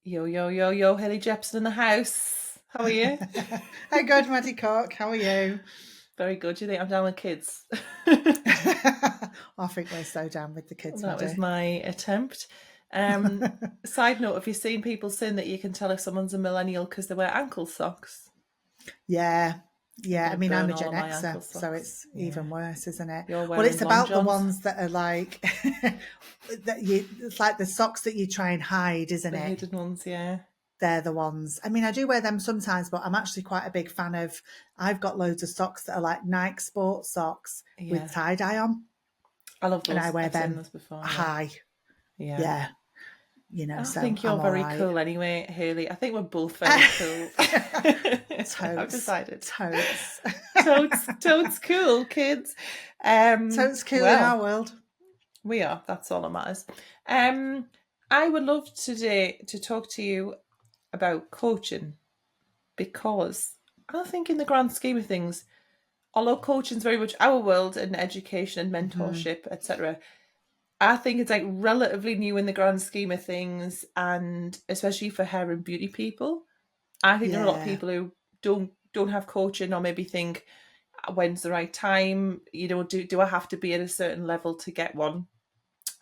Yo, yo, yo, yo, Haley Jepson in the house. How are you? Hi, good, Maddie Cook. How are you? Very good. Do you think I'm down with kids? I think we're so down with the kids, That was Maddie. my attempt. Um, Side note, have you seen people saying that you can tell if someone's a millennial because they wear ankle socks? Yeah, I'm yeah. going I to mean, I'm burn a all Gen of my ankle Xer, so socks. it's Yeah. even worse, isn't it? You're Well, wearing it's long about the johns. ones that are like it's like the socks that you try and hide, isn't The it? hidden ones, yeah. They're the ones. I mean, I do wear them sometimes, but I'm actually quite a big fan of. I've got loads of socks that are like Nike sports socks with Yeah. tie dye on, I love and I those. wear I've seen them those before, yeah. high. Yeah. Yeah, I so think you're I'm all very right. cool anyway, Haley. I think we're both very cool. I've Totes, decided. totes. Totes cool, kids. Totes cool in our Well, world. we are. That's all that matters. Um, I would love today to talk to you about coaching because I think, in the grand scheme of things, although coaching is very much our world and education and Hmm. mentorship, etc., I think it's like relatively new in the grand scheme of things, and especially for hair and beauty people. I think there are a lot of Yeah. people who don't have coaching, or maybe think, when's the right time? Do I have to be at a certain level to get one?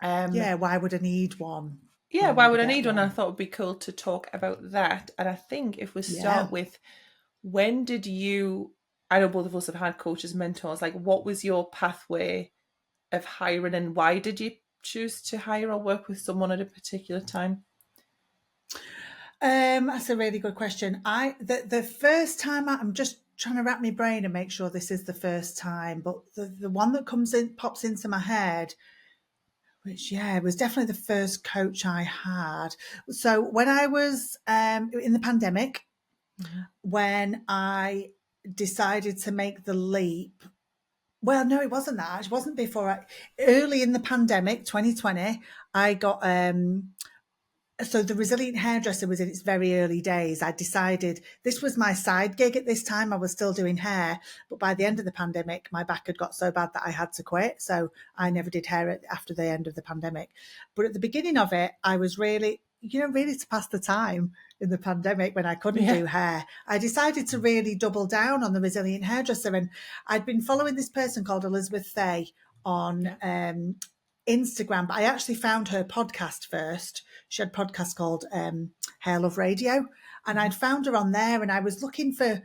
Um, Yeah. Why would I need one? yeah, When why would I would I get need one? I one? thought it would be cool to talk about that. And I think if we Yeah. start with, when did you? I know both of us have had coaches, mentors. Like, what was your pathway of hiring, and why did you choose to hire or work with someone at a particular time? That's a really good question. The first time I'm just trying to wrap my brain and make sure this is the first time, but the one that pops into my head, which was definitely the first coach I had. So when I was in the pandemic, Mm-hmm. when I decided to make the leap. Well, no, it wasn't that. It wasn't before. Early in the pandemic, 2020, I got so the Resilient Hairdresser was in its very early days. I decided this was my side gig at this time. I was still doing hair, but by the end of the pandemic, my back had got so bad that I had to quit. So I never did hair after the end of the pandemic. But at the beginning of it, I was really, really to pass the time in the pandemic when I couldn't Yeah. do hair. I decided to really double down on the Resilient Hairdresser. And I'd been following this person called Elizabeth Fay on Yeah. Instagram, but I actually found her podcast first. She had a podcast called Hair Love Radio, and Mm-hmm. I'd found her on there, and I was looking for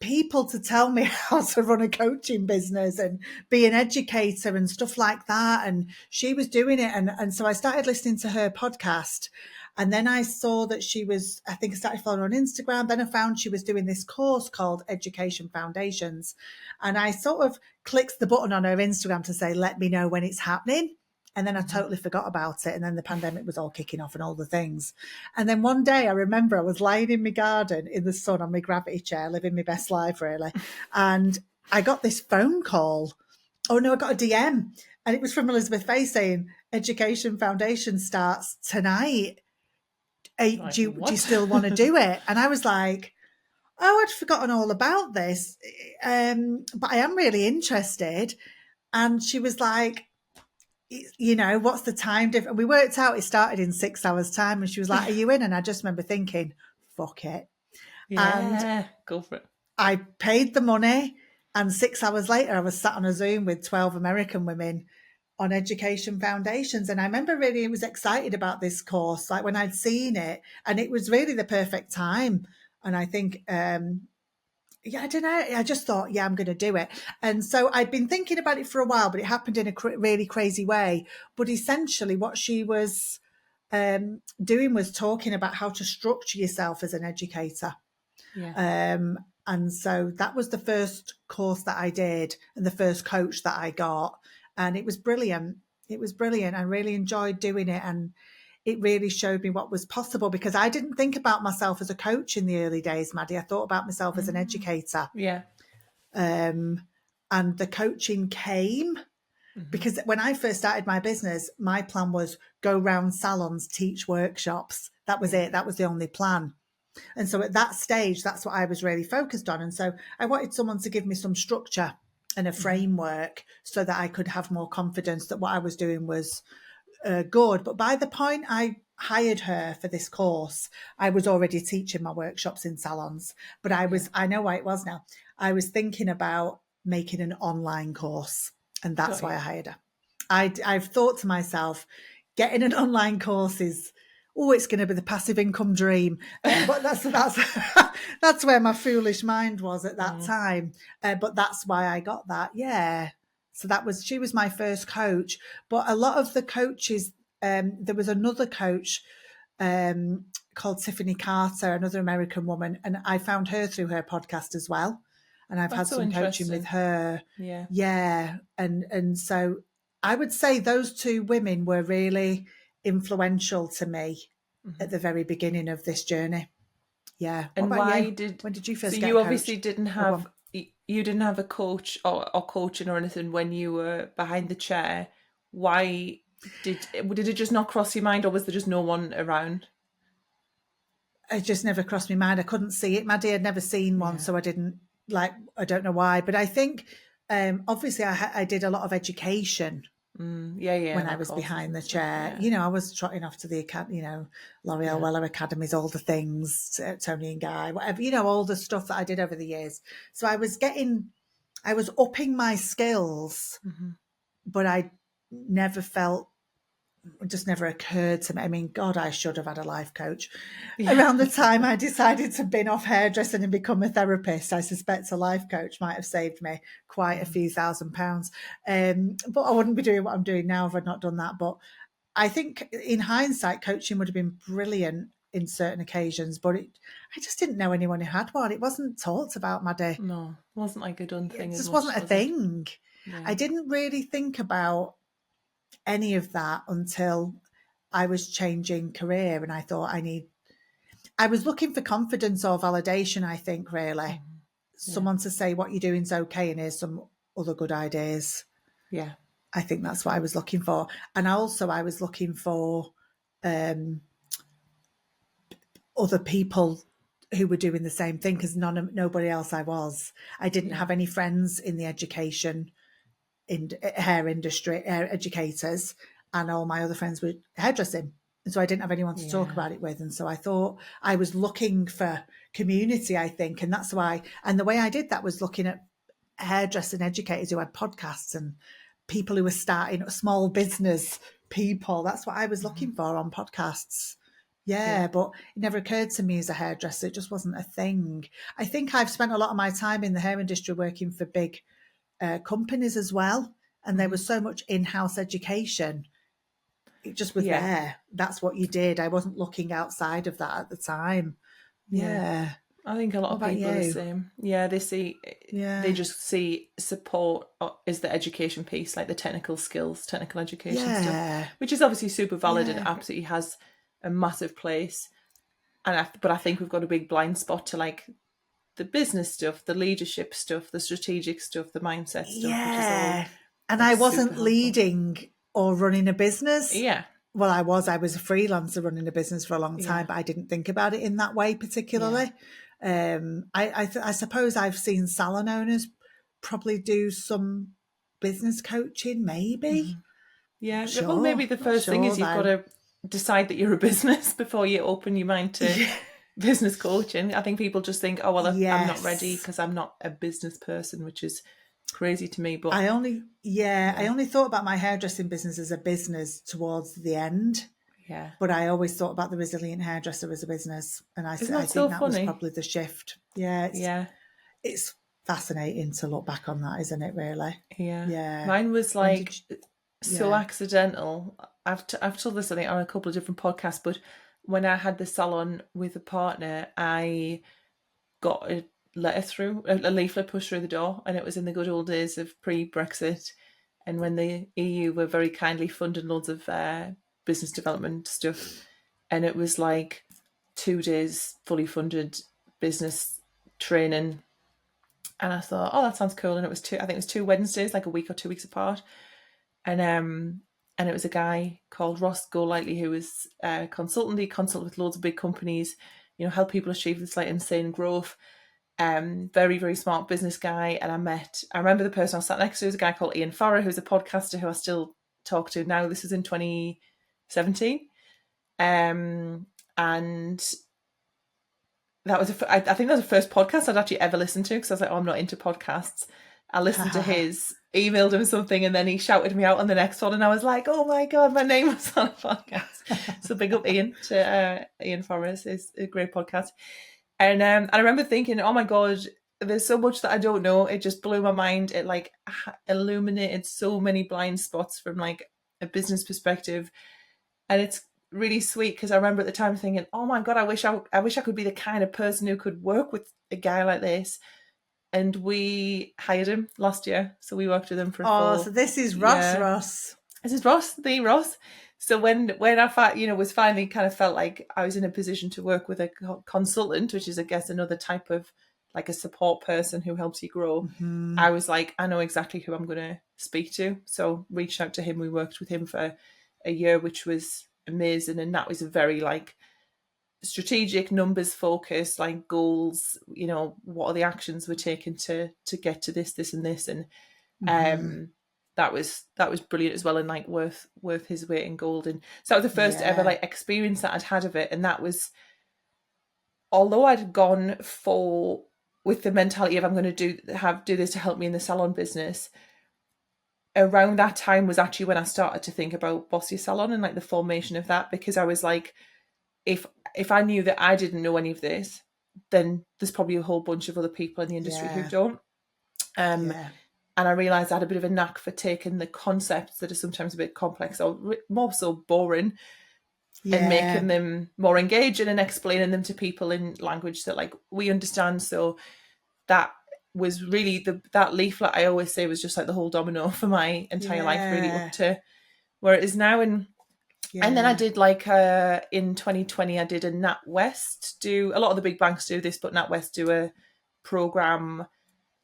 people to tell me how to run a coaching business and be an educator and stuff like that. And she was doing it. And so I started listening to her podcast. And then I saw that I think I started following her on Instagram. Then I found she was doing this course called Education Foundations. And I sort of clicked the button on her Instagram to say, let me know when it's happening. And then I Mm-hmm. totally forgot about it. And then the pandemic was all kicking off and all the things. And then one day I remember I was lying in my garden in the sun on my gravity chair, living my best life, really. And I got this phone call. Oh, no, I got a DM. And it was from Elizabeth Fay saying, Education Foundation starts tonight. Like, Do you what? still want to do it? And I was like, oh, I'd forgotten all about this. But I am really interested. And she was like, what's the time difference? We worked out it started in 6 hours' time. And she was like, are you in? And I just remember thinking, fuck it. And Yeah, go for it. I paid the money. And 6 hours later, I was sat on a Zoom with 12 American women on education foundations. And I remember really was excited about this course, like when I'd seen it. And it was really the perfect time. And I think I don't know. I just thought, yeah, I'm going to do it. And so I'd been thinking about it for a while, but it happened in a really crazy way. But essentially, what she was doing was talking about how to structure yourself as an educator. Yeah. And so that was the first course that I did and the first coach that I got. And it was brilliant. It was brilliant. I really enjoyed doing it. And it really showed me what was possible because I didn't think about myself as a coach in the early days, Maddie. I thought about myself as an educator. Yeah. And the coaching came Mm-hmm. because when I first started my business, my plan was go round salons, teach workshops. That was Yeah. it. That was the only plan. And so at that stage, that's what I was really focused on. And so I wanted someone to give me some structure and a Mm-hmm. framework so that I could have more confidence that what I was doing was good. But by the point I hired her for this course, I was already teaching my workshops in salons, but I know why it was now. I was thinking about making an online course, and that's Got why you. I hired her. I've thought to myself, getting an online course is, oh, it's going to be the passive income dream. But that's where my foolish mind was at that time. But that's why I got that. Yeah. So she was my first coach. But a lot of the coaches, there was another coach called Tiffany Carter, another American woman, and I found her through her podcast as well. And I've had That's so some coaching with interesting. her. Yeah. Yeah. And so I would say those two women were really influential to me at the very beginning of this journey. Yeah. What And about why you? did When did you so first get you a obviously coach? didn't Oh, go have on. you didn't have a coach or coaching or anything when you were behind the chair. Why did it just not cross your mind, or was there just no one around? It just never crossed my mind. I couldn't see it. Maddie had never seen one, Yeah. so I didn't like. I don't know why, but I think obviously I did a lot of education Yeah, when I like was courses behind and the stuff. chair. Yeah. You know, I was trotting off to the academy, L'Oreal Yeah. Weller Academies, all the things, Tony and Guy, whatever, all the stuff that I did over the years. So I was upping my skills, but I never felt, it just never occurred to me. I mean, God, I should have had a life coach. Yeah. Around the time I decided to bin off hairdressing and become a therapist, I suspect a life coach might have saved me quite a few £1,000s. But I wouldn't be doing what I'm doing now if I'd not done that. But I think in hindsight, coaching would have been brilliant in certain occasions, but I just didn't know anyone who had one. It wasn't talked about, Maddie. No, wasn't like a done thing It as just much, wasn't a was it? thing. I Yeah. didn't really think about any of that until I was changing career, and I thought I was looking for confidence or validation, I think, really. Yeah. Someone to say what you're doing is okay and here's some other good ideas. Yeah. I think Makes that's what I was sense. looking for. And also I was looking for other people who were doing the same thing, because nobody else I was. I didn't Yeah. have any friends in the education in hair industry, hair educators, and all my other friends were hairdressing. And so I didn't have anyone to talk Yeah. about it with. And so I thought I was looking for community, I think. And that's why, and the way I did that was looking at hairdressing educators who had podcasts and people who were starting small business people. That's what I was looking for on podcasts. Yeah. Yeah, but it never occurred to me as a hairdresser. It just wasn't a thing. I think I've spent a lot of my time in the hair industry working for big companies as well. And there was so much in house education. It just was Yeah. there. That's what you did. I wasn't looking outside of that at the time. Yeah. Yeah. I think a lot What of about people are the you? same. Yeah, they Yeah. just see support as the education piece, like the technical skills, technical education stuff, Yeah. which is obviously super valid and Yeah. absolutely has a massive place. But I think we've got a big blind spot to like the business stuff, the leadership stuff, the strategic stuff, the mindset stuff, which is all Yeah. And like I super wasn't helpful. leading or running a business. Yeah, Well, I was a freelancer running a business for a long time, yeah, but I didn't think about it in that way yeah, particularly. I suppose I've seen salon owners probably do some business coaching, maybe. yeah. Not Well, maybe sure. the Not first thing sure is you've got though. to decide that you're a business before you open your mind to Yeah. business coaching. I think people just think, oh, well, I'm not ready Yes. because I'm not a business person, which is crazy to me. But I yeah, only thought about my hairdressing business as a business towards the end, yeah. but I always thought about the resilient hairdresser as a business, and Isn't I that so think that was funny? probably the shift. Yeah, Yeah, it's fascinating to look back on that, isn't it? Really? yeah. Yeah. Mine was When did like you, so yeah. accidental. I've told this I think on a couple of different podcasts, but when I had the salon with a partner, I got a letter through, a leaflet pushed through the door, and it was in the good old days of pre-Brexit, and when the EU were very kindly funding loads of business development stuff, and it was like 2 days fully funded business training, and I thought, oh, that sounds cool, and it was I think it was 2 Wednesdays, like a week or 2 weeks apart, and and it was a guy called Ross Golightly who was a consultant. He consulted with loads of big companies, help people achieve this like insane growth. Very, very smart business guy. And I remember the person I sat next to was a guy called Ian Farrer, who's a podcaster who I still talk to now. This was in 2017. And that was I think that was the first podcast I'd actually ever listened to, because I was like, oh, I'm not into podcasts. I listened to his, emailed him something, and then he shouted me out on the next one, and I was like, oh my god, my name was on a podcast. So big up Ian, to Ian Forrest. It's a great podcast. And I remember thinking, oh my god, there's so much that I don't know. It just blew my mind. It like illuminated so many blind spots from like a business perspective, and it's really sweet, because I remember at the time thinking, oh my god, I wish I could be the kind of person who could work with a guy like this. And we hired him last year, so we worked with him for a Oh, full so this is year. Ross. This is Ross, the Ross. So when I was finally kind of felt like I was in a position to work with a consultant, which is, I guess, another type of like a support person who helps you grow, I was like, I know exactly who I'm going to speak to. So reached out to him. We worked with him for a year, which was amazing. And that was a very like strategic, numbers focused, like goals, what are the actions we're taking to get to this and this. And that was brilliant as well, and like worth his weight in gold. And so that was the first ever like experience that I'd had of it. And that was, although I'd gone with the mentality of I'm going to do this to help me in the salon business, around that time was actually when I started to think about Bossy Salon and like the formation of that, because I was like, if I knew that I didn't know any of this, then there's probably a whole bunch of other people in the industry who don't. And I realised I had a bit of a knack for taking the concepts that are sometimes a bit complex or more so boring, and making them more engaging and explaining them to people in language that like we understand. So that was really that leaflet, I always say, was just like the whole domino for my entire life, really, up to where it is now. And then I did like in 2020, I did a NatWest do, a lot of the big banks do this, but NatWest do a program.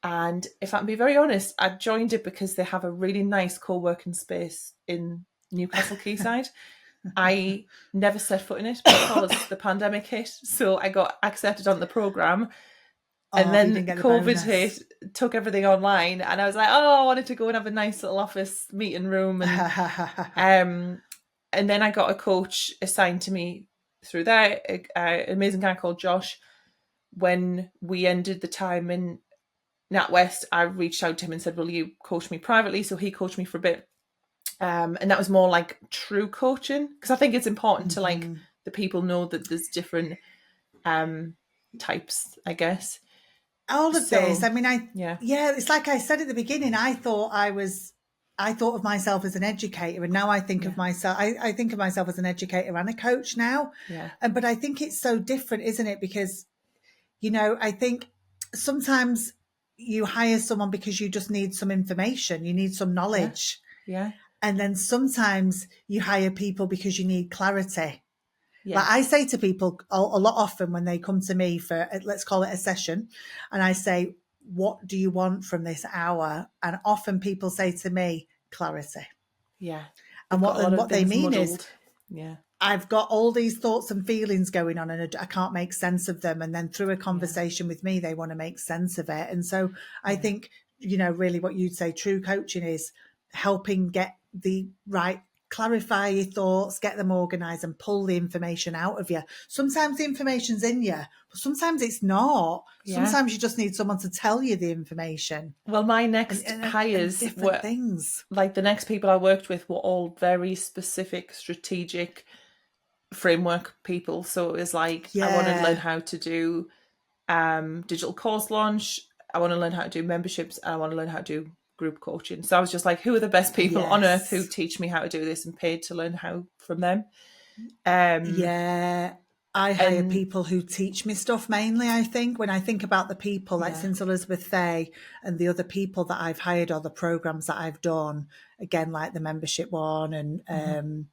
And if I can be very honest, I joined it because they have a really nice co-working space in Newcastle Quayside. I never set foot in it because the pandemic hit. So I got accepted on the program. And then COVID hit, took everything online. And I was like, oh, I wanted to go and have a nice little office meeting room. And then I got a coach assigned to me through there, an amazing guy called Josh. When we ended the time in NatWest, I reached out to him and said, will you coach me privately? So he coached me for a bit. And that was more like true coaching, because I think it's important to like the people know that there's different types, I guess. All of this, I mean, it's like I said at the beginning, I thought of myself as an educator, and now I think of myself, I think of myself as an educator and a coach now. But I think it's so different, isn't it? Because, I think sometimes you hire someone because you just need some information, you need some knowledge. And then sometimes you hire people because you need clarity. Like I say to people a lot often when they come to me for, let's call it a session, and I say, what do you want from this hour? And often people say to me, clarity. And what they mean is, I've got all these thoughts and feelings going on and I can't make sense of them. And then through a conversation with me, they want to make sense of it. And so I think, really what you'd say true coaching is helping get the right, clarify your thoughts, get them organized and pull the information out of you. Sometimes the information's in you, but sometimes it's not. Sometimes you just need someone to tell you the information. Well, my next hires were things. Like the next people I worked with were all very specific, strategic framework people. So it was like, I want to learn how to do digital course launch. I want to learn how to do memberships. And I want to learn how to do group coaching. So I was just like, who are the best people on earth who teach me how to do this, and paid to learn how from them. I hire people who teach me stuff mainly. I think when I think about the people like since Elizabeth Fay and the other people that I've hired or the programs that I've done, again, like the membership one and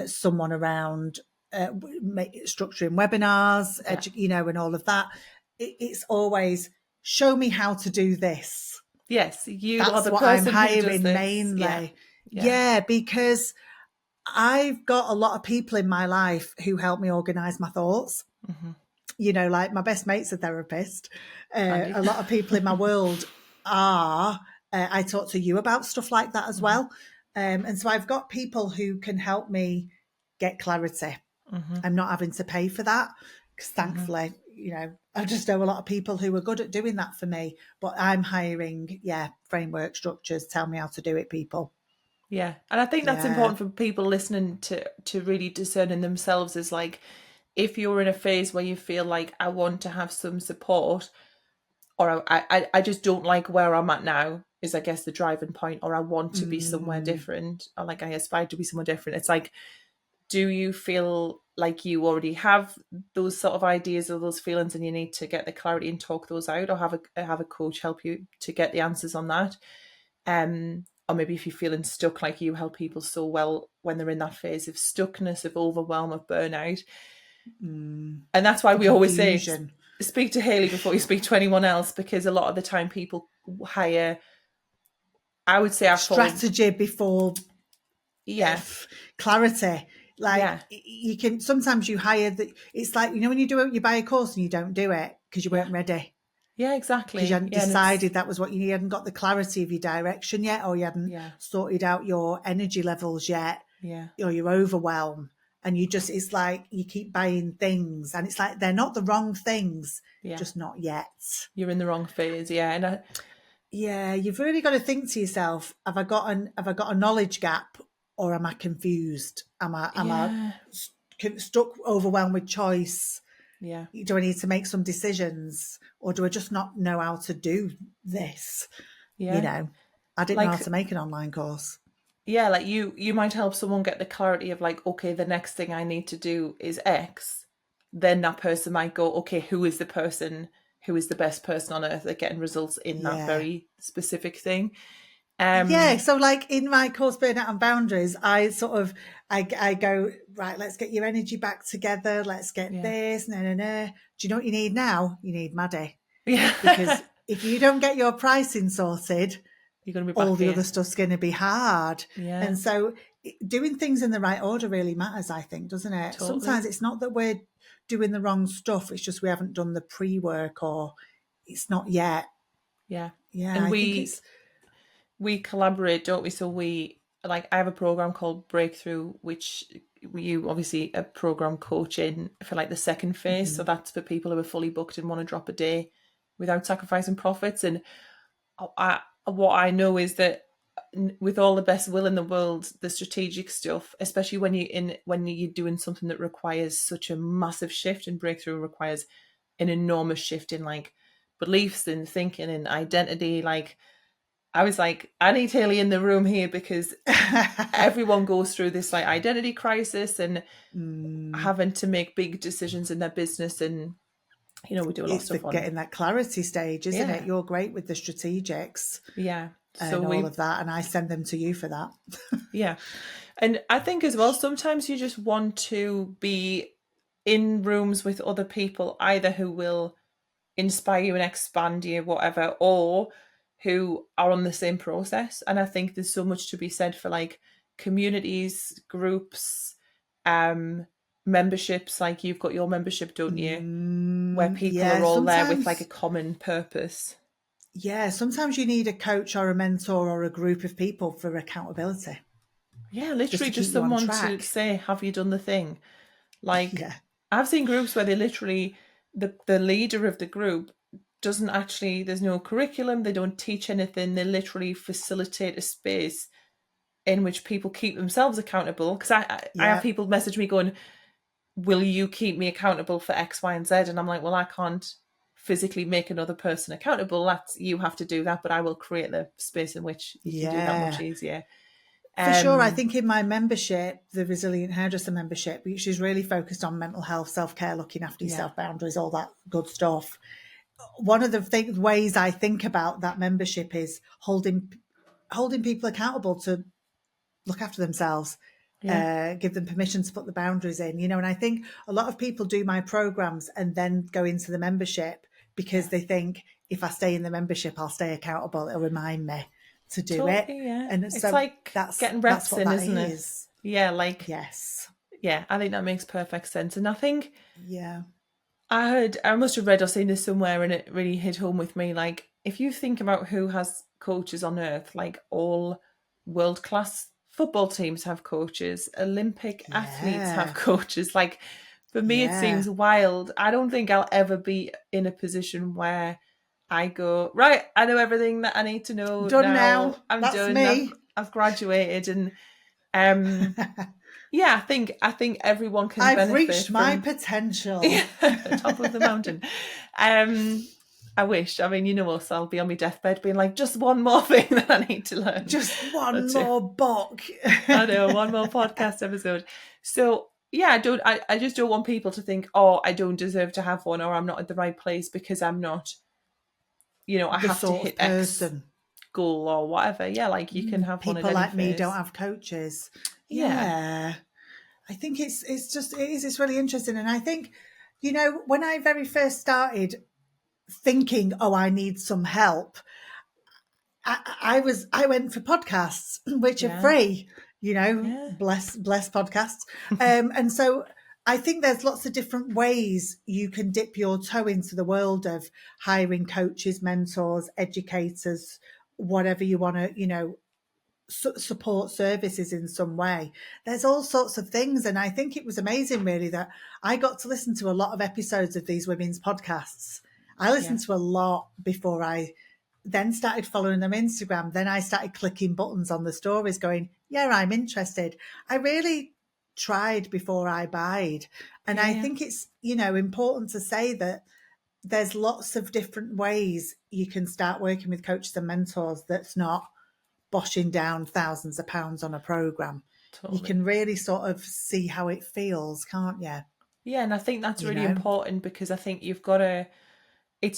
someone around structuring webinars, and all of that. It's always show me how to do this. Yes, you That's are the what person I'm hiring who does this. mainly. Because I've got a lot of people in my life who help me organise my thoughts. Like my best mate's a therapist. A lot of people in my world are. I talk to you about stuff like that as well. And so I've got people who can help me get clarity. Mm-hmm. I'm not having to pay for that because Mm-hmm. thankfully, I just know a lot of people who are good at doing that for me. But I'm hiring, framework structures. Tell me how to do it, people. Yeah. And I think that's Yeah. important for people listening to really discern in themselves is like if you're in a phase where you feel like I want to have some support or I just don't like where I'm at now is I guess the driving point, or I want to be somewhere Mm, different, or like I aspire to be somewhere different. It's like, do you feel like you already have those sort of ideas or those feelings and you need to get the clarity and talk those out, or have a coach help you to get the answers on that? Or maybe if you're feeling stuck, like you help people so well when they're in that phase of stuckness, of overwhelm, of burnout. mm, And that's why we always say confusion. speak to Haley before you speak to anyone else, because a lot of the time people hire, I would say I fall, Strategy before yeah, clarity. Like yeah, you can sometimes you hire that. It's like when you buy a course and you don't do it because you yeah, weren't ready, yeah, because you exactly. hadn't Yeah, and it's, decided that was what you hadn't got the clarity of your direction yet, or you hadn't yeah, sorted out your energy levels yet, yeah, or your overwhelm. And it's like you keep buying things, and it's like they're not the wrong things, yeah. just not yet. You're in the wrong phase. Yeah. And Yeah, you've really got to think to yourself: have I got a knowledge gap, or am I confused? Am I yeah, stuck, overwhelmed with choice? yeah, Do I need to make some decisions, or do I just not know how to do this? You yeah. know, I didn't know how to Like, make an online course. yeah, like you might help someone get the clarity of like, okay, the next thing I need to do is X. Then that person might go, okay, who is the person who is the best person on earth at getting results in that Yeah. very specific thing? Yeah, Um, so like in my course Burnout and Boundaries, I go, right, let's get your energy back together, let's get yeah, this, no, no, no. Do you know what you need now? You need Maddie. yeah. Because if you don't get your pricing sorted, You're gonna be all back the other here. stuff's going to be hard. Yeah, And so doing things in the right order really matters, I think, doesn't it? Sometimes totally. it's not that we're doing the wrong stuff, it's just we haven't done the pre-work, or it's not yet. Yeah, Yeah, and I think it's we collaborate, don't we? So we like I have a program called Breakthrough, which you obviously a program coaching for like the second phase. So mhm. that's for people who are fully booked and want to drop a day without sacrificing profits. And what I know is that with all the best will in the world, the strategic stuff, especially when you're doing something that requires such a massive shift, and Breakthrough requires an enormous shift in like beliefs and thinking and identity. Like I was like, I need Haley in the room here because everyone goes through this like identity crisis and Mm, having to make big decisions in their business, and we do a lot of it's the stuff on, getting that clarity stage, isn't it? yeah, You're great with the strategics yeah. So and all we of that, and I send them to you for that. yeah. And I think as well, sometimes you just want to be in rooms with other people, either who will inspire you and expand you, whatever, or who are on the same process. And I think there's so much to be said for like communities, groups, um, memberships. Like you've got your membership, don't you? Where people Yeah, are all there with like a sometimes. common purpose. Yeah, sometimes you need a coach or a mentor or a group of people for accountability, Yeah, just literally to just keep you on someone to track. say, have you done the thing? Like Yeah, I've seen groups where they literally the leader of the group doesn't actually, there's no curriculum, they don't teach anything, they literally facilitate a space in which people keep themselves accountable. Because I have yeah, people message me going, will you keep me accountable for X, Y, and Z? And I'm like, well, I can't physically make another person accountable. That's, you have to do that, but I will create the space in which you can do that much yeah. easier. For sure. I Um, think in my membership, the Resilient Hairdresser membership, which is really focused on mental health, self care, looking after yeah, yourself, boundaries, all that good stuff. One of the ways I think about that membership is holding people accountable to look after themselves, yeah, give them permission to put the boundaries in, you know. And I think a lot of people do my programs and then go into the membership because yeah, they think if I stay in the membership, I'll stay accountable. It'll remind me to do it. totally. Yeah, And it's so like that's getting that's reps what in, that isn't it? is. Yeah, like, Yes. yeah, I think that makes perfect sense. And I think Yeah. I must have read or seen this somewhere and it really hit home with me. Like, if you think about who has coaches on earth, like all world class football teams have coaches, Olympic athletes have Yeah. coaches. Like, for me, it Yeah. seems wild. I don't think I'll ever be in a position where I go, right, I know everything that I need to know Done now. now. I'm That's done. me. I've graduated, and um yeah, I think everyone can I've reached benefit my from potential. top of the mountain. I wish. I mean, you know us. I'll be on my deathbed being like, just one more thing that I need to learn. Just Or one two. more book. I know, one more podcast episode. So yeah, I just don't want people to think, oh, I don't deserve to have one, or I'm not at the right place because I'm not, I The have to sort of hit X person. goal or whatever. Yeah, like you can have one at People any like me don't phase. have coaches. Yeah. Yeah. I think it's really interesting. And I think, when I very first started thinking, oh, I need some help, I went for podcasts, which are Yeah. free, Yeah. bless podcasts. And so I think there's lots of different ways you can dip your toe into the world of hiring coaches, mentors, educators, whatever you want to, support services in some way. There's all sorts of things. And I think it was amazing, really, that I got to listen to a lot of episodes of these women's podcasts. I Yeah. listened to a lot before I then started following them on Instagram. Then I started clicking buttons on the stories going, yeah, I'm interested. I really tried before I buyed. And Yeah. I Yeah. think it's, important to say that there's lots of different ways you can start working with coaches and mentors that's not boshing down thousands of pounds on a program. You Totally. can really sort of see how it feels, can't you? Yeah, and I think that's You really know? important because I think it's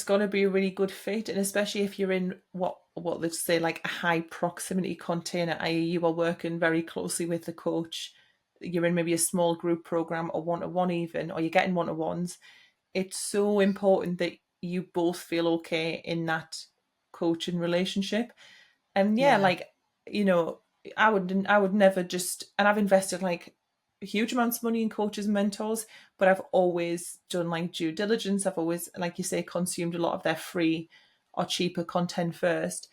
got to be a really good fit, and especially if you're in what let's say like a high proximity container, i.e., you are working very closely with the coach. You're in maybe a small group program or one to one even, or you're getting one to ones. It's so important that you both feel okay in that coaching relationship. And yeah, Yeah. like, you know, I would never just, and I've invested like huge amounts of money in coaches and mentors, but I've always done like due diligence. I've always, like you say, consumed a lot of their free or cheaper content first.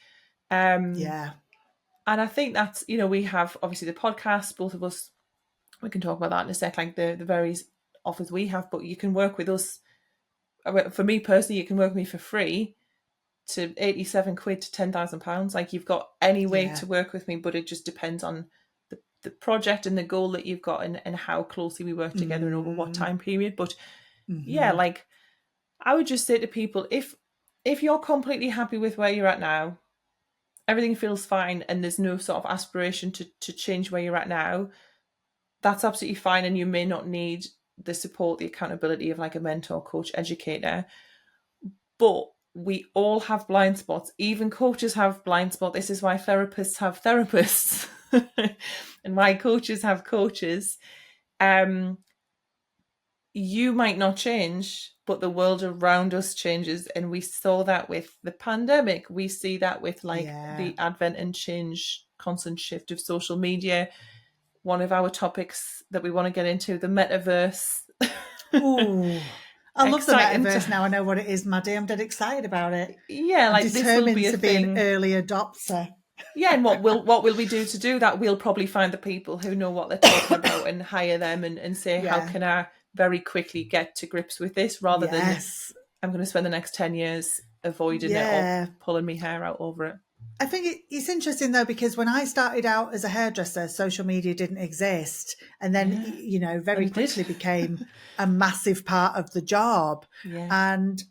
Um, Yeah. and I think that's, we have obviously the podcast, both of us, we can talk about that in a sec, like the various offers we have, but you can work with us. For me personally, you can work with me for free to 87 quid to £10,000. Like, you've got any way Yeah. to work with me, but it just depends on the project and the goal that you've got, and how closely we work together and over what Mm-hmm. time period. But yeah, Mm-hmm. like, I would just say to people, if you're completely happy with where you're at now, everything feels fine, and there's no sort of aspiration to change where you're at now, that's absolutely fine. And you may not need the support, the accountability of like a mentor, coach, educator. But we all have blind spots. Even coaches have blind spots. This is why therapists have therapists and why coaches have coaches. Um, you might not change, but the world around us changes. And we saw that with the pandemic. We see that with like Yeah. the advent and change, constant shift of social media. One of our topics that we want to get into, the metaverse. Ooh. I love the Exciting metaverse to, now. I know what it is, Maddie. I'm dead excited about it. yeah, I'm like this will be determined a to be an thing. early adopter. Yeah, and what will we do to do that? We'll probably find the people who know what they're talking about and hire them, and say, how Yeah. can I very quickly get to grips with this, rather than Yes. I'm going to spend the next 10 years avoiding it or Yeah. pulling my hair out over it. I think it's interesting though, because when I started out as a hairdresser, social media didn't exist. And then, Yeah, very then it did. quickly became a massive part of the job. Yeah, And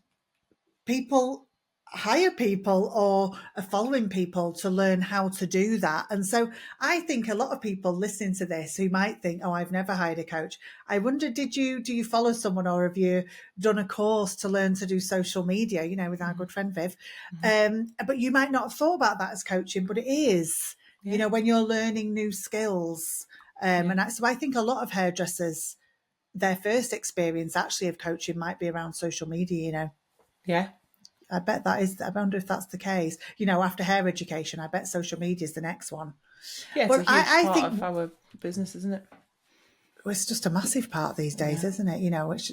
people hire people or are following people to learn how to do that. And so I think a lot of people listening to this who might think, oh, I've never hired a coach. I wonder, do you follow someone, or have you done a course to learn to do social media, with our mm-hmm. good friend Viv? Mm-hmm. But you might not have thought about that as coaching, but it is, Yeah, when you're learning new skills. yeah, So I think a lot of hairdressers, their first experience actually of coaching might be around social media. yeah, I bet that is, I wonder if that's the case. After hair education, I bet social media is the next one. yeah. It's a But huge I part of think our business, isn't it? it's just a massive part these days, Yeah, isn't it? Which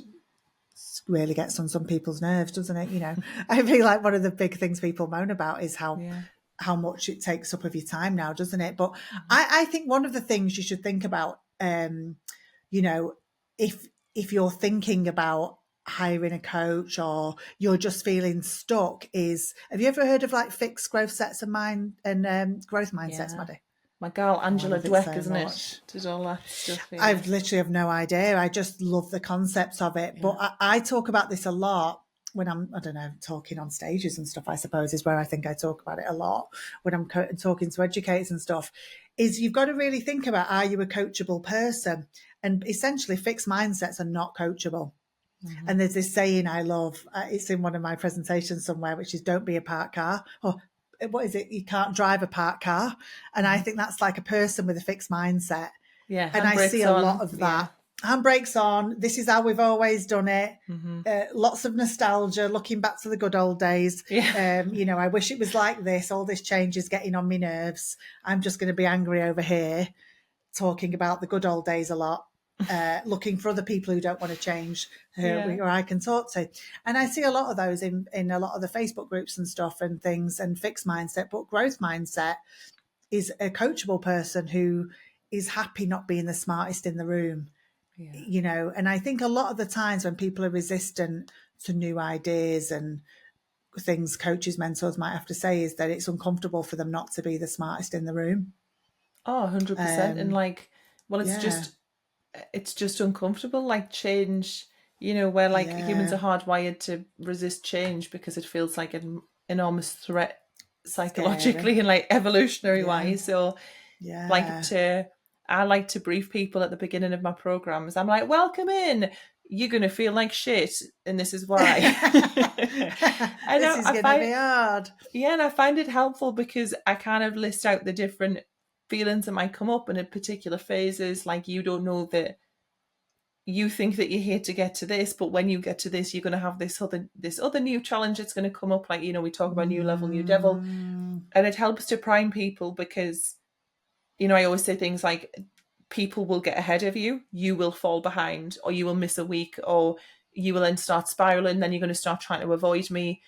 really gets on some people's nerves, doesn't it? I feel like one of the big things people moan about is how yeah, how much it takes up of your time now, doesn't it? But I think one of the things you should think about, you know, if you're thinking about hiring a coach or you're just feeling stuck, is have you ever heard of like fixed growth sets of mind and growth mindsets, Yeah. Maddie? My girl Oh, I Angela love it Dweck, so isn't much. it? Did all that stuff, I yeah. literally have no idea. I just love the concepts of it. But Yeah. I talk about this a lot when I'm, I don't know, talking on stages and stuff, I suppose, is where I think I talk about it a lot when I'm talking to educators and stuff, is you've got to really think about, are you a coachable person? And essentially, fixed mindsets are not coachable. Mm-hmm. And there's this saying I love, it's in one of my presentations somewhere, which is don't be a parked car. Or what is it? You can't drive a parked car. And I think that's like a person with a fixed mindset. Yeah, And I see handbrakes a lot on. of Yeah. that. Handbrakes on. This is how we've always done it. Mm-hmm. Lots of nostalgia, looking back to the good old days. Yeah. I wish it was like this. All this change is getting on my nerves. I'm just going to be angry over here, talking about the good old days a lot. Looking for other people who don't want to change, who I can talk to. And I see a lot of those in a lot of the Facebook groups and stuff and things, and fixed mindset. But growth mindset is a coachable person who is happy not being the smartest in the room. Yeah. And I think a lot of the times when people are resistant to new ideas and things, coaches, mentors might have to say is that it's uncomfortable for them not to be the smartest in the room. Oh, 100%. And like, well, Yeah, it's just uncomfortable, like change, where like humans yeah, are hardwired to resist change because it feels like an enormous threat scary. psychologically and like evolutionary Yeah, wise. So like yeah. I like to brief people at the beginning of my programs. I'm like, welcome in. You're going to feel like shit, and this is why. I This know is I going to find, be hard. yeah, and I find it helpful because I kind of list out the different feelings that might come up in a particular phases. Like you don't know that you think that you're here to get to this, but when you get to this, you're going to have this other new challenge that's going to come up. Like we talk about new level, new devil, Mm, and it helps to prime people because I always say things like people will get ahead of you, you will fall behind, or you will miss a week, or you will then start spiraling. Then you're going to start trying to avoid me.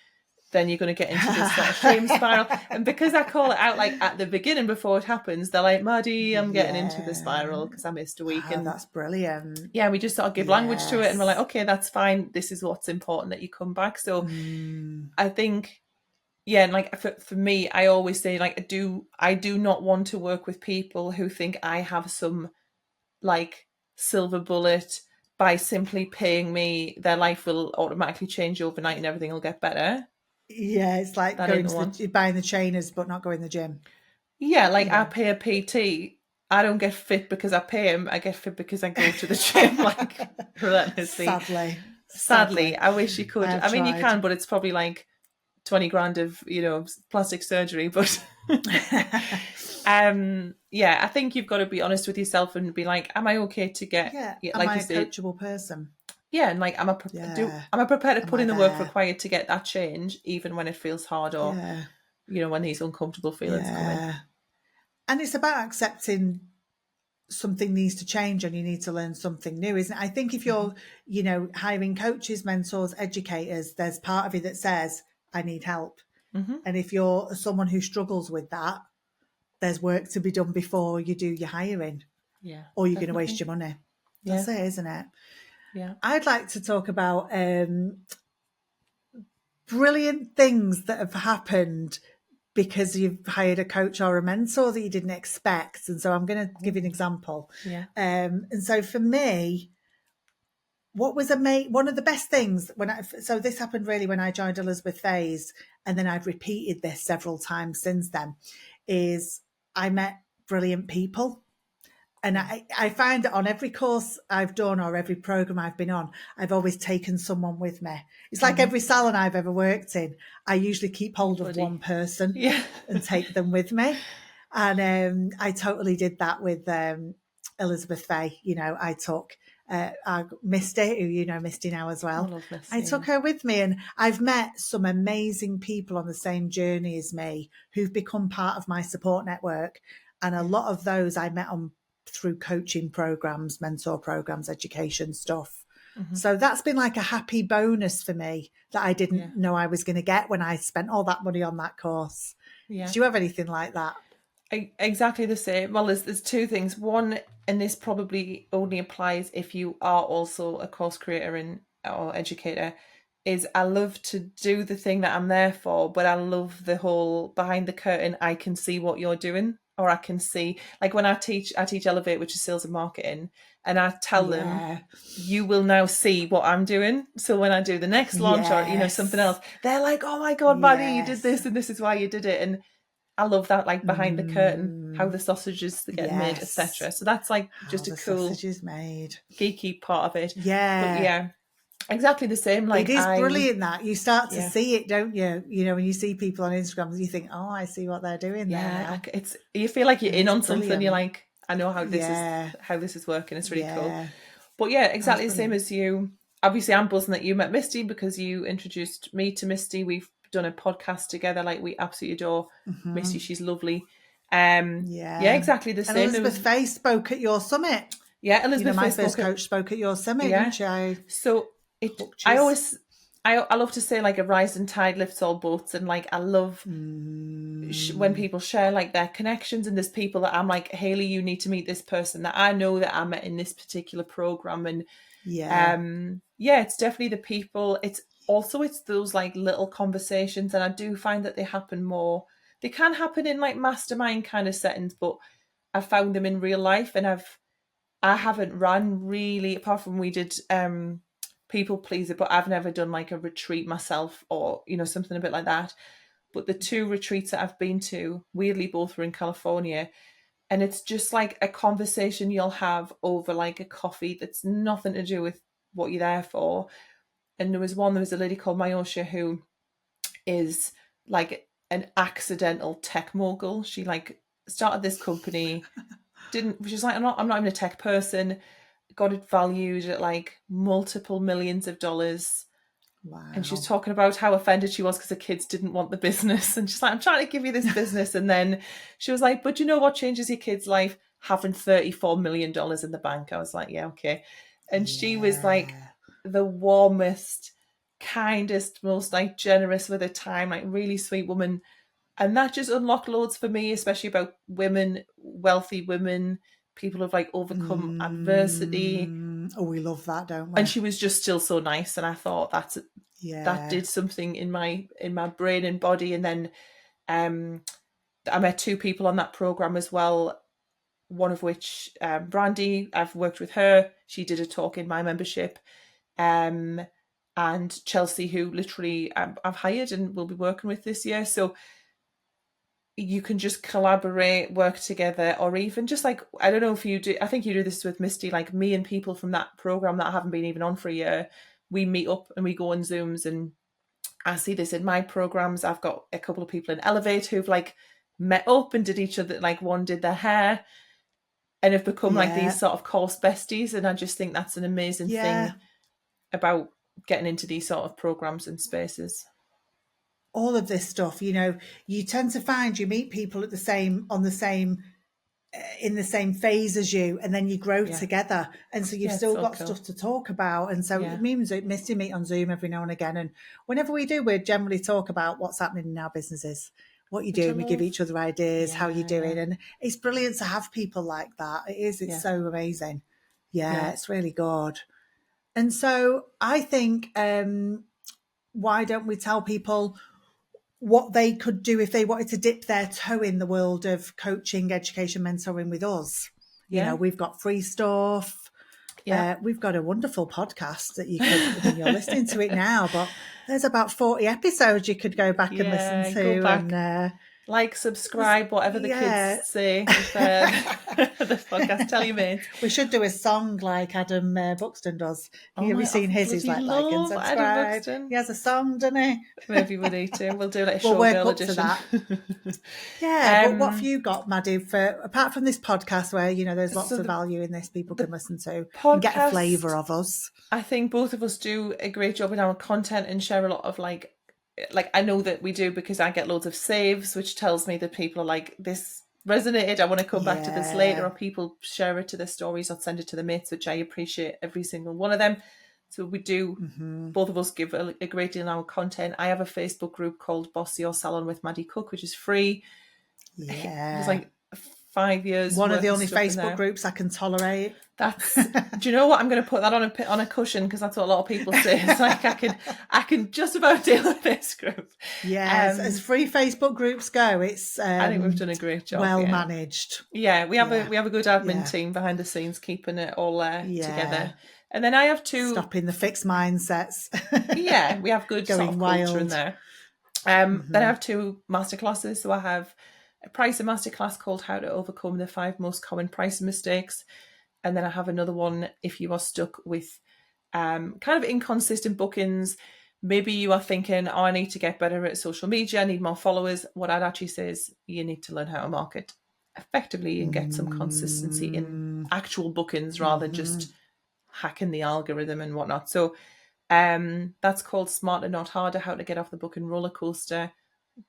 Then you're going to get into this sort of shame spiral. And because I call it out like at the beginning before it happens, they're like, Maddie, I'm getting into the yeah. spiral because I missed a week. Oh, And that's brilliant. yeah, we just sort of give language to it and we're like, Yes. okay, that's fine. This is what's important that you come back. So Mm, I think, yeah, and like for me, I always say like I do not want to work with people who think I have some like silver bullet by simply paying me, their life will automatically change overnight and everything will get better. yeah, it's like That ain't going the to one. the buying the trainers but not going to the gym. Yeah, You like I know, pay a PT. I don't get fit because I pay him. I get fit because I go to the gym like relentlessly. sadly, Sadly, sadly, I wish you I could. have I mean, you tried. can, but it's probably like 20 grand of, plastic surgery. But yeah, I think you've got to be honest with yourself and be like, am I okay to get, Yeah, yeah, am like I you a said, coachable person? yeah, and like, Yeah, am I prepared to am put I in the work there? required to get that change, even when it feels hard or, Yeah, when these uncomfortable feelings come in. yeah. And it's about accepting something needs to change and you need to learn something new, isn't it? I think if Mm-hmm. you're, hiring coaches, mentors, educators, there's part of you that says, I need help. Mm-hmm. And if you're someone who struggles with that, there's work to be done before you do your hiring, Yeah, or you're going to waste definitely. your money. Yeah, That's it, isn't it? yeah. I'd like to talk about brilliant things that have happened because you've hired a coach or a mentor that you didn't expect. And so I'm going to give you an Ooh, example. yeah. And so for me, what was one of the best things so this happened really when I joined Elizabeth Fays, and then I've repeated this several times since then, is I met brilliant people. And Yeah. I find that on every course I've done or every program I've been on, I've always taken someone with me. It's like Mm-hmm. every salon I've ever worked in, I usually keep hold of one Buddy. person Yeah. and take them with me. And I totally did that with Elizabeth Fay. I took Misty, who Misty now as I well. love this. I Yeah. took her with me, and I've met some amazing people on the same journey as me who've become part of my support network. And a Yeah. lot of those I met on through coaching programs, mentor programs, education stuff. Mm-hmm. So that's been like a happy bonus for me that I Yeah. didn't know I was going to get when I spent all that money on that course. Yeah. Do you have anything like that? Exactly the same. Well, there's two things. One, and this probably only applies if you are also a course creator and or educator, is I love to do the thing that I'm there for, but I love the whole behind the curtain. I can see what you're doing, or I can see, like when I teach Elevate, which is sales and marketing, and I tell them, Yeah. you will now see what I'm doing. So when I do the next launch or something else, Yes. they're like, oh my god, Maddie, you did Yes. this and this is why you did it. And I love that, like behind the curtain, how Mm, the sausages are getting made, yes. etc. So that's like How just a the cool sausage is made. geeky part of it. But Yeah. yeah, exactly the same. It Like is brilliant that you start to yeah, see it, don't you? You know, when you see people on Instagram, you think, "Oh, I see what they're doing there yeah, now," it's you feel like you're and in it's on something. You're brilliant. like, I know Yeah, how this is working. It's really cool. yeah, But yeah, that's exactly the same brilliant. as you. Obviously, I'm buzzing that you met Misty because you introduced me to Misty. We've done a podcast together. Like we absolutely adore Misty. She's lovely. Yeah, Yeah. exactly the And same. There Elizabeth was Fay spoke at your summit. yeah, You know, Elizabeth my first Facebook. coach spoke at your summit, didn't Yeah. she? I So it, hooked I yous. always, I love to say like a rising tide lifts all boats, and like I love when Mm, people share like their connections, and there's people that I'm like, Haley, you need to meet this person that I know that I met in this particular program, and yeah. yeah, it's definitely the people. It's those like little conversations, and I do find that they happen more. They can happen in like mastermind kind of settings, but I found them in real life, and I haven't run really, apart from we did people pleaser, but I've never done like a retreat myself or something a bit like that. But the two retreats that I've been to, weirdly both were in California, and it's just like a conversation you'll have over like a coffee that's nothing to do with what you're there for. And there was a lady called Myosha who is like an accidental tech mogul. She like started this company, didn't she's like, I'm not even a tech person, got it valued at like multiple millions of dollars. And she's Wow. talking about how offended she was because her kids didn't want the business. And she's like, I'm trying to give you this business. And then she was like, but you know what changes your kid's life? Having $34 million in the bank. I was like, yeah, okay. And she was like Yeah. the warmest, kindest, most like generous with her time, like really sweet woman. And that just unlocked loads for me, especially about women, wealthy women, people who've like overcome adversity. Oh, we love that, don't we? And she was just still so nice. And I thought that Yeah. did something in my brain and body. And then I met two people on that program as well. One of which, Brandy, I've worked with her. She did a talk in my membership. Um, and Chelsea, who literally I've hired and will be working with this year. So you can just collaborate, work together, or even just like, I don't know if you do, I think you do this with Misty, like me and people from that program that haven't been even on for a year, we meet up and we go on Zooms. And I see this in my programs. I've got a couple of people in Elevate who've like met up and did each other, like one did their hair and have become like these Yeah. sort of course besties. And I just think that's an amazing Yeah. thing about getting into these sort of programs and spaces. All of this stuff, you know, you tend to find you meet people at the same on the same in the same phase as you, and then you grow Yeah. together, and so you've Yeah, it's still so got cool. stuff to talk about. And so Yeah. me and Misty meet on Zoom every now and again, and whenever we do, we generally talk about what's happening in our businesses, what you're Which I doing. We give love. each other ideas, how you're Yeah, yeah, doing, and it's brilliant to have people like that. It is. It's yeah, so amazing. Yeah, yeah, it's really good. And so I think, why don't we tell people what they could do if they wanted to dip their toe in the world of coaching, education, mentoring with us? You know, yeah, we've got free stuff. yeah. We've got a wonderful podcast that you could, I mean, you're listening to it now, but there's about 40 episodes you could go back and listen Yeah, go to. back, And like, subscribe, whatever the kids yeah. say with the podcast. Tell your mates. We should do a song like Adam Buxton does. Oh Have you my, I seen his? He's bloody like and love Adam subscribe. Buxton. He has a song, doesn't he? Maybe we need to. We'll do like a We'll work showgirl up to edition. that. Yeah, but what have um, you got, Maddie, for apart from this podcast where, you know, there's lots so of value in this people the can listen to and get a flavour podcast, of us? I think both of us do a great job in our content and share a lot of like I know that we do because I get loads of saves, which tells me that people are like, this resonated, I want to come back to this later, Yeah. or people share it to their stories or send it to their mates, which I appreciate every single one of them. So we do, both of us give a great deal of our content. I have a Facebook group called Boss Your Salon with Maddie Cook, which is free. There's Yeah. like 5 years One of the worth of only stuff in Facebook there. groups I can tolerate. That's. Do you know what? I'm going to put that on a cushion, because that's what a lot of people say. It's like I can just about deal with this group. Yes, as free Facebook groups go, it's I think we've done a great job. well Yeah. managed. Yeah, we have a good admin Yeah. team behind the scenes keeping it all Yeah. together. And then I have two. Stopping the fixed mindsets. Yeah, we have good Going sort of culture in wild. there. Then I have two masterclasses. So I have a pricing masterclass called How to Overcome the 5 Most Common Pricing Mistakes. And then I have another one if you are stuck with kind of inconsistent bookings. Maybe you are thinking, oh, I need to get better at social media, I need more followers. What I'd actually say is you need to learn how to market effectively and get some consistency in actual bookings rather than just hacking the algorithm and whatnot. So that's called Smarter Not Harder, How to Get Off the Booking Roller Coaster.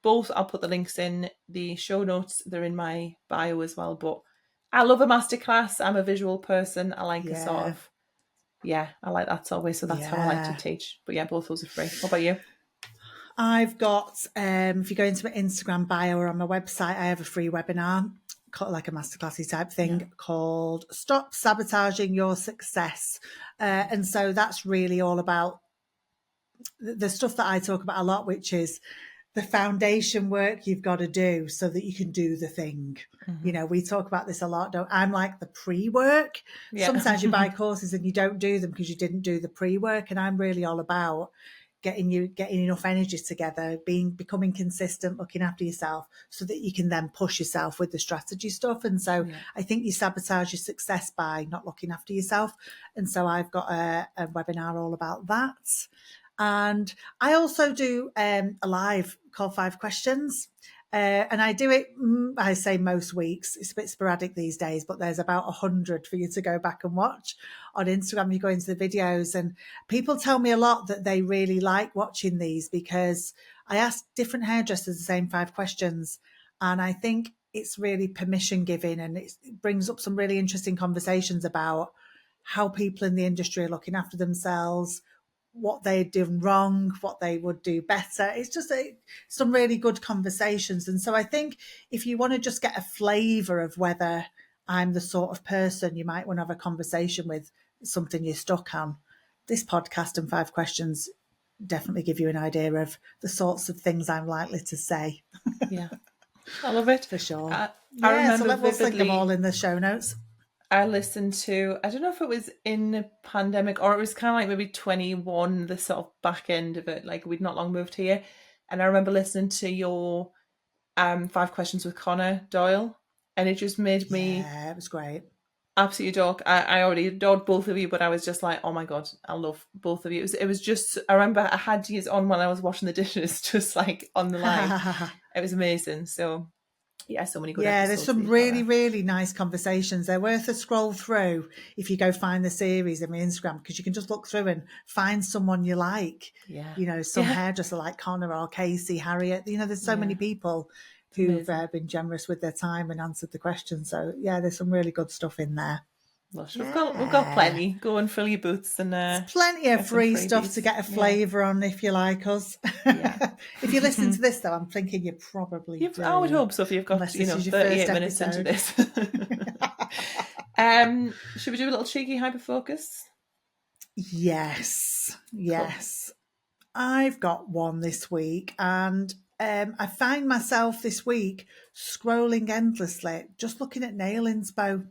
Both, I'll put the links in the show notes. They're in my bio as well. But I love a masterclass. I'm a visual person. I like a sort of, I like that sort of way. So that's how I like to teach. But yeah, both those are free. What about you? I've got, if you go into my Instagram bio or on my website, I have a free webinar, like a masterclassy type thing, called Stop Sabotaging Your Success. And so that's really all about the stuff that I talk about a lot, which is the foundation work you've got to do so that you can do the thing. You know, we talk about this a lot. I'm like the pre-work. Yeah. Sometimes you buy courses and you don't do them because you didn't do the pre-work. And I'm really all about getting enough energy together, becoming consistent, looking after yourself so that you can then push yourself with the strategy stuff. And so I think you sabotage your success by not looking after yourself. And so I've got a webinar all about that. And I also do a live called 5 Questions. And I do it, I say most weeks. It's a bit sporadic these days, but there's about 100 for you to go back and watch. On Instagram, you go into the videos and people tell me a lot that they really like watching these because I ask different hairdressers the same 5 questions. And I think it's really permission giving and it brings up some really interesting conversations about how people in the industry are looking after themselves, what they're doing wrong, what they would do better. It's just some really good conversations. And so I think if you want to just get a flavour of whether I'm the sort of person you might want to have a conversation with, something you're stuck on, this podcast and 5 questions definitely give you an idea of the sorts of things I'm likely to say. Yeah, I love it. For sure. I remember so we'll vividly, link them all in the show notes. I listened to, I don't know if it was in the pandemic or it was kind of like maybe 21, the sort of back end of it, like we'd not long moved here. And I remember listening to your 5 Questions with Connor Doyle, and it just made me... Yeah, it was great. Absolutely adore. I already adored both of you, but I was just like, oh my God, I love both of you. It was just, I remember I had you on when I was washing the dishes, just like on the live. It was amazing. So yeah, so many good episodes. There's some really, really nice conversations. They're worth a scroll through if you go find the series on my Instagram, because you can just look through and find someone you like. Yeah. You know, some hairdresser like Connor or Casey, Harriet. You know, there's so many people who've been generous with their time and answered the questions. So yeah, there's some really good stuff in there. Lush. We've got plenty. Go and fill your boots and there's plenty of free stuff to get a flavour on if you like us. If you listen to this though, I'm thinking you probably do. I would hope so if you've got 38 minutes into this. Should we do a little cheeky hyper focus? Yes. Cool. I've got one this week and I find myself this week scrolling endlessly, just looking at nail inspo.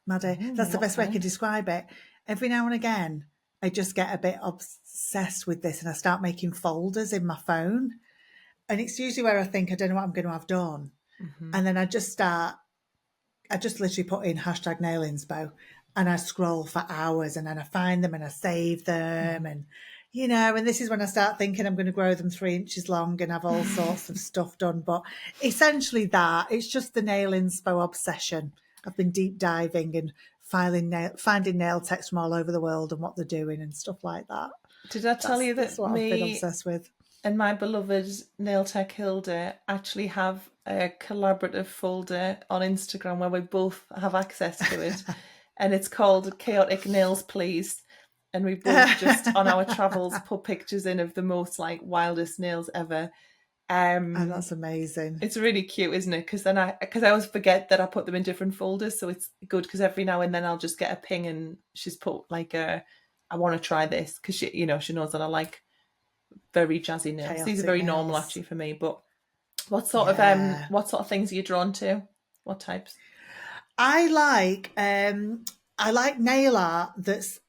Maddie, that's the best way I can describe it. Every now and again, I just get a bit obsessed with this and I start making folders in my phone. And it's usually where I think, I don't know what I'm going to have done. And then I just literally put in hashtag nail inspo and I scroll for hours and then I find them and I save them. And, you know, and this is when I start thinking I'm going to grow them 3 inches long and have all sorts of stuff done. But essentially it's just the nail inspo obsession. I've been deep diving and finding nail techs from all over the world and what they're doing and stuff like that. Did I tell you that that's what I've been obsessed with? And my beloved nail tech Hilda actually have a collaborative folder on Instagram where we both have access to it. And it's called Chaotic Nails Please. and we both just on our travels put pictures in of the most like wildest nails ever. Oh, that's amazing. It's really cute, isn't it? Because I always forget that I put them in different folders, so it's good because every now and then I'll just get a ping and she's put like I want to try this because she knows that I like very jazzy nails. These are Chaotic very normal nails. actually for me. But Yeah. what sort of things are you drawn to? What types? I like nail art that's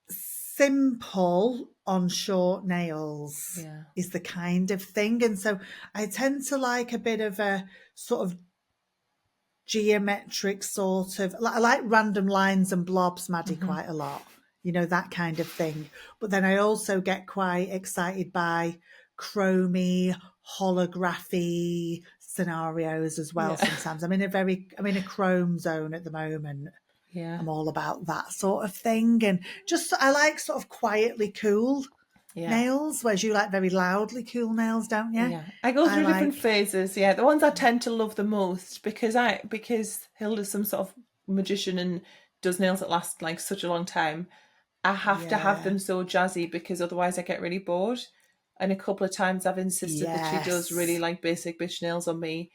simple on short nails Yeah, is the kind of thing. And so I tend to like a bit of a sort of geometric sort of, I like random lines and blobs, Maddie, mm-hmm. quite a lot, that kind of thing. But then I also get quite excited by chromy, holography scenarios as well. Yeah, Sometimes I'm in a chrome zone at the moment. yeah, I'm all about that sort of thing. And just, I like sort of quietly cool yeah. nails, whereas you like very loudly cool nails, don't you? Yeah, I go I through different like, phases. Yeah, the ones I tend to love the most because Hilda's some sort of magician and does nails that last like such a long time. I have to have yeah, them so jazzy because otherwise I get really bored. And a couple of times I've insisted that she does really yes. like basic bitch nails on me,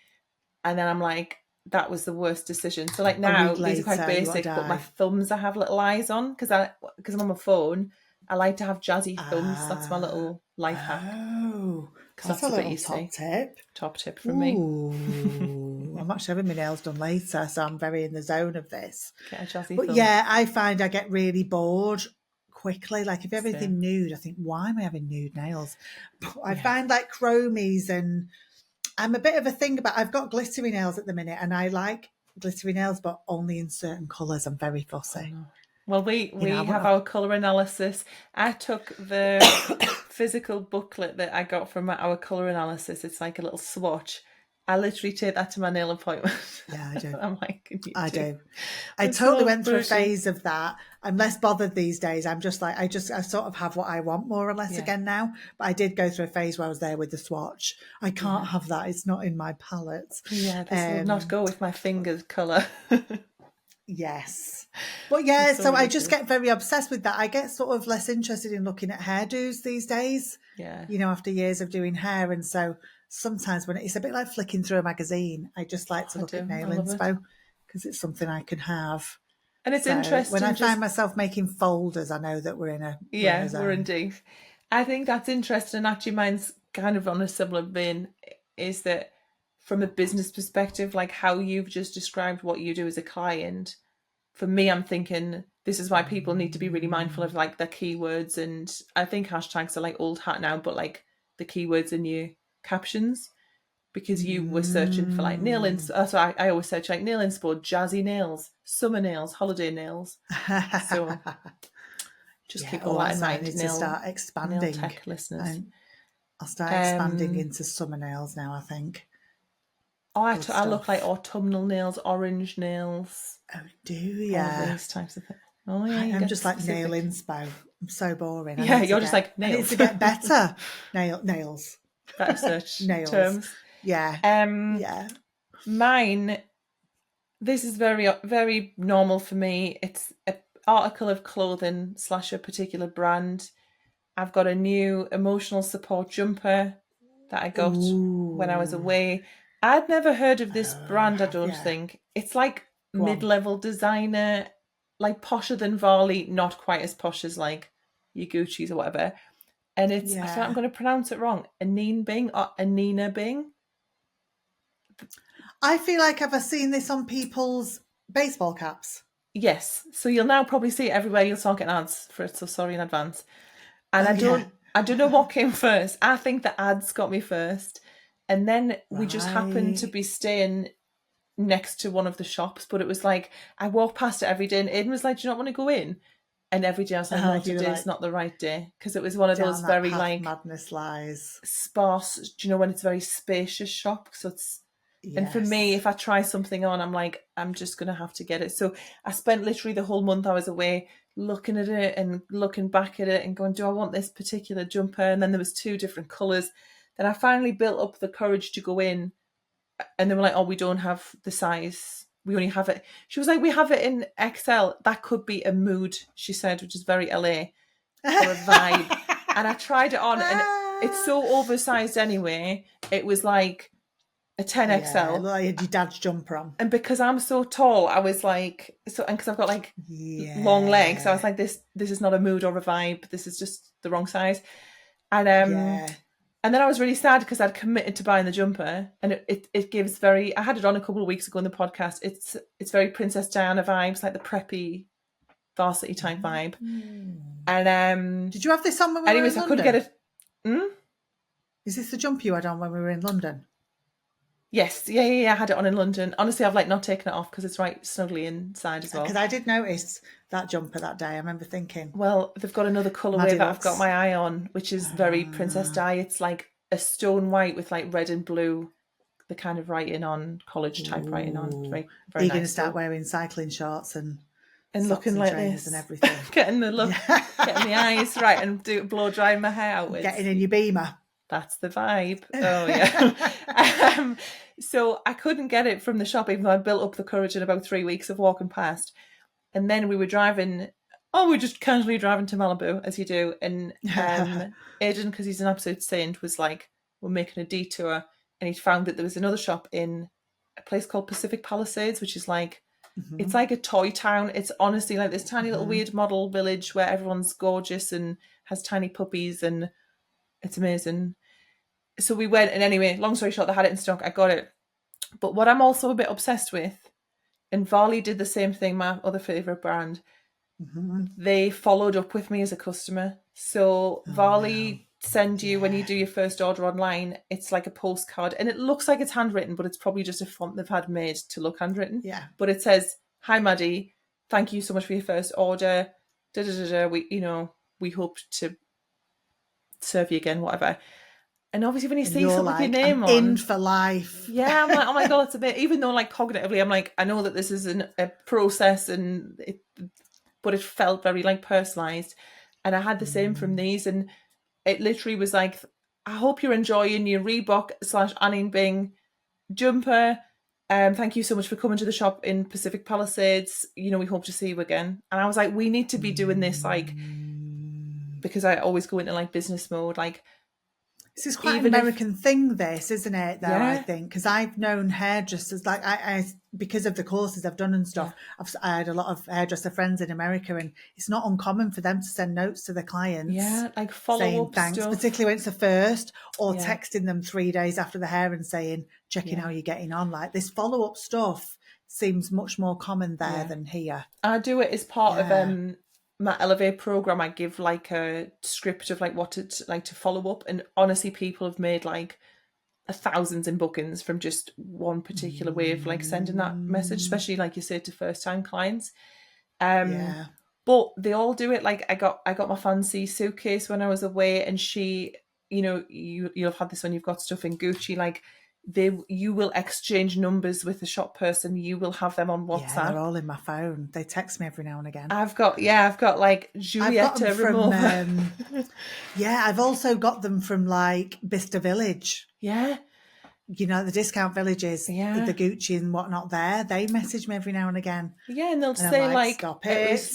and then I'm like, that was the worst decision. So like A now week these are quite later, you want to basic, but my die. thumbs I have little eyes on because I'm on my phone. I like to have jazzy thumbs. That's my Ah, little life hack oh, because that's that's a the bit little you top see. tip. Top tip from me. Ooh, I'm actually having my nails done later, so I'm very in the zone of this. Get a jazzy But thumb. yeah, I find I get really bored quickly. Like if So everything nude, I think, why am I having nude nails? But I yeah. find like chromies, and I'm a bit of a thing about, I've got glittery nails at the minute, and I like glittery nails, but only in certain colours. I'm very Oh fussy. no. Well, I we want have our colour analysis. I took the physical booklet that I got from our colour analysis. It's like a little swatch. I literally take that to my nail appointment. yeah, I do. I'm like, can you I do? do. I It's totally so went through a bougie. phase of that. I'm less bothered these days. I'm just like, I sort of have what I want more or less Yeah, again now. But I did go through a phase where I was there with the swatch. I can't yeah, have that. It's not in my palette. yeah. This will not Um, go with my fingers colour. yes. But yeah, It's so so I just ridiculous. get very obsessed with that. I get sort of less interested in looking at hairdos these days, Yeah. after years of doing hair. And so sometimes when it's a bit like flicking through a magazine, I just like to I look at do. I nail love it. inspo because it's something I can have. And it's So when I interesting find just myself making folders, I know that we're in a yeah, we're zone. indeed. I think that's interesting. Actually, mine's kind of on a similar vein. Is that from a business perspective, like how you've just described what you do as a client? For me, I'm thinking this is why people need to be really mindful of like their keywords, and I think hashtags are like old hat now, but like the keywords in your captions because you were searching for like nail ins. Mm. So I always search like nail inspo, jazzy nails, summer nails, holiday nails. So just Yeah, keep all oh, that that's in something I mind, need to start nail expanding. tech listeners. And I'll start expanding Um, into summer nails now, I think. Good I look like stuff. autumnal nails, orange nails, Oh, do all ya? these types of things. Oh yeah, you I'm get just like nail specific. inspo. I'm so boring. Yeah, you're just like I need nails. to get better. Nails. Better search Nails. terms. Yeah. Um, Yeah. Mine. This is very normal for me. It's an article of clothing slash a particular brand. I've got a new emotional support jumper that I got when I was Ooh. away. I'd never heard of this Oh, brand, I have don't ya? think. It's like Go on. mid-level designer, like posher than Varley, not quite as posh as like your Gucci's or whatever. And it's, I feel like I'm Yeah. going to pronounce it wrong. Anine Bing or Anina Bing? I feel like I've seen this on people's baseball caps. Yes. So you'll now probably see it everywhere. You'll start getting ads for it. So sorry in advance. And Oh, yeah. I don't know what came first. I think the ads got me first. And then we just happened to Right. be staying next to one of the shops, but it was like I walked past it every day and Aiden was like, do you not want to go in? And every day I was like, no, You were today's like, not the right day. Because it was one of those down that very path like madness lies. sparse, do you know when it's a very spacious shop? So it's and for me, Yes. if I try something on, I'm like, I'm just gonna have to get it. So I spent literally the whole month I was away looking at it and looking back at it and going, do I want this particular jumper? And then there was two different colours. Then I finally built up the courage to go in and they were like, oh, we don't have the size we only have it. She was like, we have it in XL. That could be a mood, she said, which is very LA, or a vibe. And I tried it on, and it's so oversized anyway. It was like a 10XL. Yeah, like your dad's jumper on. And because I'm so tall, I was like, so, and because I've got like long legs, I was like, this is not a mood or a vibe. This is just the wrong size. And and then I was really sad because I'd committed to buying the jumper, and it gives very. I had it on a couple of weeks ago in the podcast. It's very Princess Diana vibes, like the preppy varsity type vibe. And did you have this on when we were in London? I couldn't get it. Is this the jumper you had on when we were in London? Yes, yeah. I had it on in London. Honestly, I've like not taken it off because it's right snugly inside as well. Because I did notice that jumper that day. I remember thinking, well, they've got another colourway that I've got my eye on, which is very Princess Di. It's like a stone white with like red and blue, the kind of writing on, college type writing on. Very, very you're nice. going to start wearing cycling shorts and looking and like trainers this and everything, getting the look, getting the eyes right, and blow drying my hair outwards, getting in your Beamer. That's the vibe. Oh yeah. So I couldn't get it from the shop, even though I built up the courage in about 3 weeks of walking past. And then we were driving. Oh, we were just casually driving to Malibu, as you do. And Aidan, because he's an absolute saint, was like, "We're making a detour," and he found that there was another shop in a place called Pacific Palisades, which is like, it's like a toy town. It's honestly like this tiny little weird model village where everyone's gorgeous and has tiny puppies, and it's amazing. So we went, and anyway, long story short, they had it in stock. I got it. But what I'm also a bit obsessed with, and Varley did the same thing, my other favourite brand, they followed up with me as a customer. So Varley send you, when you do your first order online, it's like a postcard, and it looks like it's handwritten, but it's probably just a font they've had made to look handwritten. Yeah. But it says, "Hi Maddie, thank you so much for your first order. We hope to serve you again," whatever. And obviously when you see something like, with your name I'm on, in for life. Yeah, I'm like, oh my God, it's a bit, even though like cognitively I'm like, I know that this is a process, but it felt very like personalised. And I had the same from these, and it literally was like, I hope you're enjoying your Reebok / Annie Bing jumper. Thank you so much for coming to the shop in Pacific Palisades. We hope to see you again. And I was like, we need to be doing this, like, because I always go into like business mode, like, this is quite an American thing, this, isn't it, though, I think? Because I've known hairdressers, like, I because of the courses I've done and stuff, I had a lot of hairdresser friends in America, and it's not uncommon for them to send notes to the clients. Yeah, like follow-up thanks, stuff. particularly when it's the first, or texting them 3 days after the hair and saying, checking how you're getting on. Like, this follow-up stuff seems much more common there than here. I do it as part of my Elevate program. I give like a script of like what to like to follow up, and honestly people have made like thousands in bookings from just one particular way of like sending that message, especially like you said, to first time clients. But they all do it. Like I got my fancy suitcase when I was away, and she, you'll have had this when you've got stuff in Gucci, like you will exchange numbers with the shop person. You will have them on WhatsApp. Yeah, they're all in my phone. They text me every now and again. I've got like Julieta Ramova. I've also got them from like Bicester Village. Yeah. The discount villages, the Gucci and whatnot there. They message me every now and again. Yeah, and they'll say like, stop it.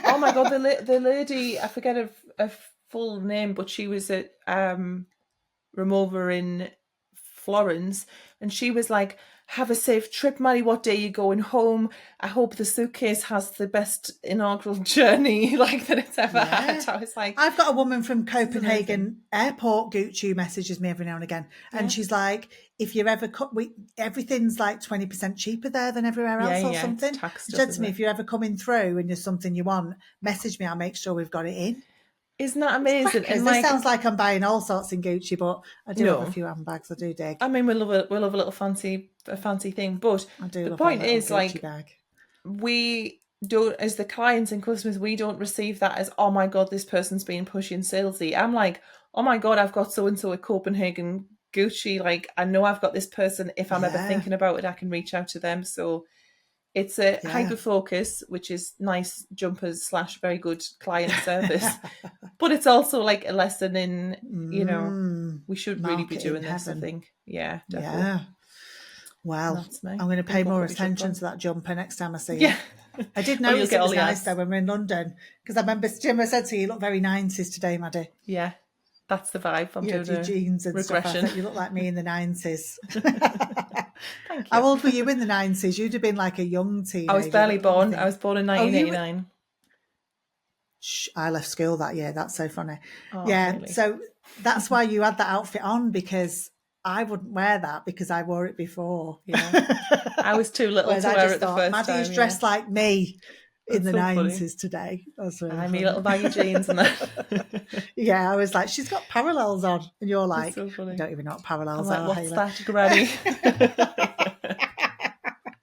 Oh my God, the lady, I forget her full name, but she was at Ramova in Florence, and she was like, "Have a safe trip, Maddie. What day are you going home? I hope the suitcase has the best inaugural journey like that it's ever had." I was like, I've got a woman from Copenhagen Airport, Gucci, who messages me every now and again, and she's like, "If you're ever everything's like 20% cheaper there than everywhere else or something." She said to me, "If you're ever coming through and there's something you want, message me. I'll make sure we've got it in." Isn't that amazing? And this sounds like I'm buying all sorts in Gucci, but I do have a few handbags. I do dig. I mean, we love a little fancy thing, but the point is, like, bag. We don't, as the clients and customers, we don't receive that as, "Oh my God, this person's being pushy and salesy." I'm like, "Oh my God, I've got so and so at Copenhagen Gucci. Like, I know I've got this person. If I'm ever thinking about it, I can reach out to them." So it's a hyper focus, which is nice jumpers / very good client service. But it's also like a lesson in, we should really be doing this, I think. Yeah, definitely. Well, That's me. I'm going to Gonna pay go more put my jumper attention on. to that jumper next time I see Yeah. you. I did Oh, you'll notice get it all was the nice ads. though when we were in London, because I remember Jim said to you, you look very 90s today, Maddie. Yeah, that's the vibe. I'm You had your doing a jeans and stuff. I regression. thought you look like me in the 90s. Thank How you. old were you in the 90s? You'd have been like a young teenager. I was barely Let me born. think. I was born in Oh, you 1989. I left school that year. That's so funny. Oh, Yeah. nearly. So that's why you had that outfit on, because I wouldn't wear that because I wore it before. Yeah. I was too little Whereas to I wear just it the thought, first Maddie's time. dressed like me in That's the so funny. 90s today. That's really I funny. me little baggy jeans and that. Yeah, I was like, she's got parallels on. And you're That's like, so I funny. don't even know what I'm parallels like, are, what's Hayley. that, Granny?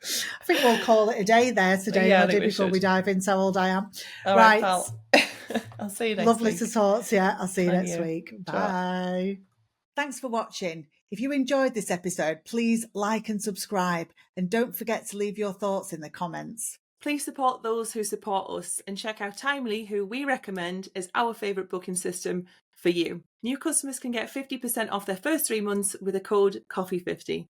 I think we'll call it a day there today, Yeah, I Maddie, think we before should. we dive into how old I am. All right, Right. pal. I'll see you next Lovely week. to talk to you. I'll see you And next you. week. Ta. Bye. Thanks for watching. If you enjoyed this episode, please like and subscribe. And don't forget to leave your thoughts in the comments. Please support those who support us and check out Timely, who we recommend as our favourite booking system for you. New customers can get 50% off their first 3 months with the code COFFEE50.